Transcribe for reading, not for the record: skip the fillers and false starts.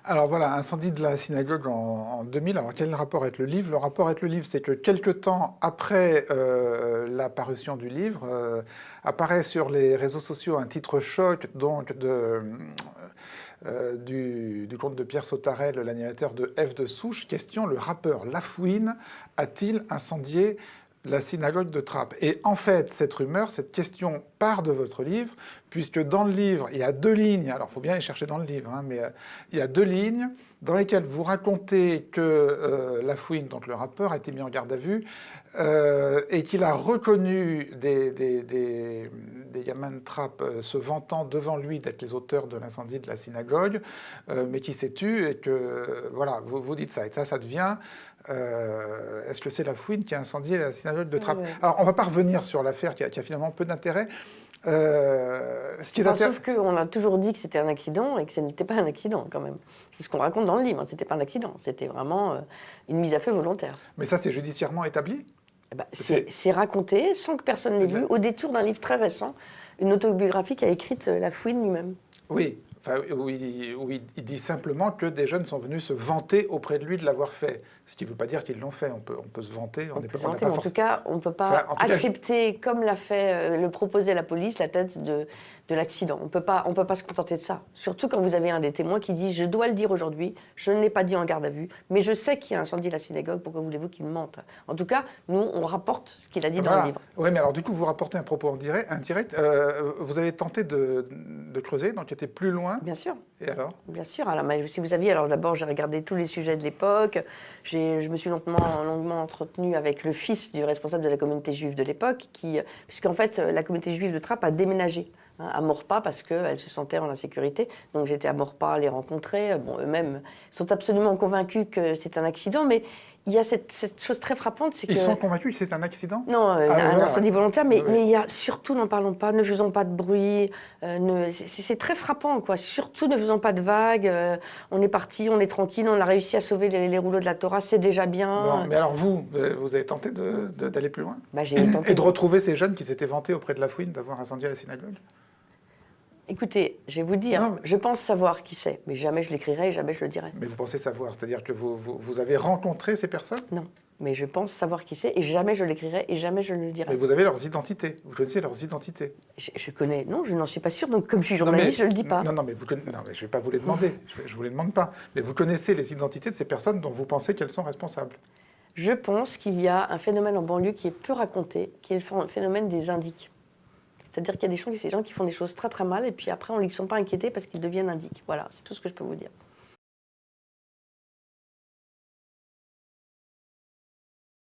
Alors voilà, incendie de la synagogue en 2000. Alors quel rapport avec le livre? Le rapport avec le livre, c'est que quelque temps après la parution du livre, apparaît sur les réseaux sociaux un titre choc donc du compte de Pierre Sautarel, l'animateur de F de Souche. Question, le rappeur Lafouine a-t-il incendié la synagogue de Trappes? Et en fait, cette rumeur, cette question part de votre livre, puisque dans le livre, il y a 2 lignes, alors il faut bien les chercher dans le livre, hein, mais il y a 2 lignes dans lesquelles vous racontez que Lafouine, donc le rappeur, a été mis en garde à vue et qu'il a reconnu des gamins de Trappes se vantant devant lui d'être les auteurs de l'incendie de la synagogue, mais qui s'est tu et que, voilà, vous dites ça. Et ça devient... est-ce que c'est Lafouine qui a incendié la synagogue de Trappes? Ouais. Alors, on ne va pas revenir sur l'affaire qui a finalement peu d'intérêt. Ce qui est Sauf qu'on a toujours dit que c'était un accident et que ce n'était pas un accident quand même. C'est ce qu'on raconte dans le livre, c'était pas un accident, c'était vraiment une mise à feu volontaire. Mais ça, c'est judiciairement établi? Eh ben, c'est raconté sans que personne l'ait vu, au détour d'un livre très récent, une autobiographie qu'a écrite Lafouine lui-même. Oui. Enfin, oui, il dit simplement que des jeunes sont venus se vanter auprès de lui de l'avoir fait. Ce qui ne veut pas dire qu'ils l'ont fait. On peut se vanter. On peut se vanter, mais en tout cas, on ne peut pas accepter, comme l'a fait, le proposait la police, la tête de l'accident. On ne peut pas se contenter de ça. Surtout quand vous avez un des témoins qui dit « Je dois le dire aujourd'hui, je ne l'ai pas dit en garde à vue, mais je sais qu'il y a incendie la synagogue, pourquoi voulez-vous qu'il mente ?» En tout cas, nous, on rapporte ce qu'il a dit dans le livre. Oui, mais alors du coup, vous rapportez un propos indirect. Vous avez tenté de creuser, d'enquêter plus loin. Bien sûr. Et alors? Bien sûr. Alors, si vous aviez, alors d'abord, j'ai regardé tous les sujets de l'époque. Je me suis longuement entretenue avec le fils du responsable de la communauté juive de l'époque, puisqu'en fait, la communauté juive de Trappes a déménagé à Maurepas parce qu'elle se sentait en insécurité. Donc j'étais à Maurepas les rencontrer. Bon, eux-mêmes sont absolument convaincus que c'est un accident, mais il y a cette chose très frappante, c'est que... Ils sont convaincus que c'est un accident? Non, un incendie volontaire, mais il y a surtout, n'en parlons pas, ne faisons pas de bruit, c'est très frappant, quoi. Surtout ne faisons pas de vagues, on est parti, on est tranquille, on a réussi à sauver les rouleaux de la Torah, c'est déjà bien. Non, mais alors vous avez tenté d'aller plus loin? J'ai tenté et de retrouver ces jeunes qui s'étaient vantés auprès de Lafouine d'avoir incendié la synagogue? Écoutez, je vais vous dire, je pense savoir qui c'est, mais jamais je l'écrirai et jamais je le dirai. Mais vous pensez savoir, c'est-à-dire que vous avez rencontré ces personnes? Non, mais je pense savoir qui c'est et jamais je l'écrirai et jamais je ne le dirai. Mais vous avez leurs identités, vous connaissez leurs identités. Je connais, non, je n'en suis pas sûre, donc comme je suis journaliste, je ne le dis pas. Non, mais je ne vais pas vous les demander, je ne vous les demande pas. Mais vous connaissez les identités de ces personnes dont vous pensez qu'elles sont responsables? Je pense qu'il y a un phénomène en banlieue qui est peu raconté, qui est le phénomène des indiques. C'est-à-dire qu'il y a des gens qui font des choses très très mal et puis après on ne les sent pas inquiétés parce qu'ils deviennent indiques. Voilà, c'est tout ce que je peux vous dire.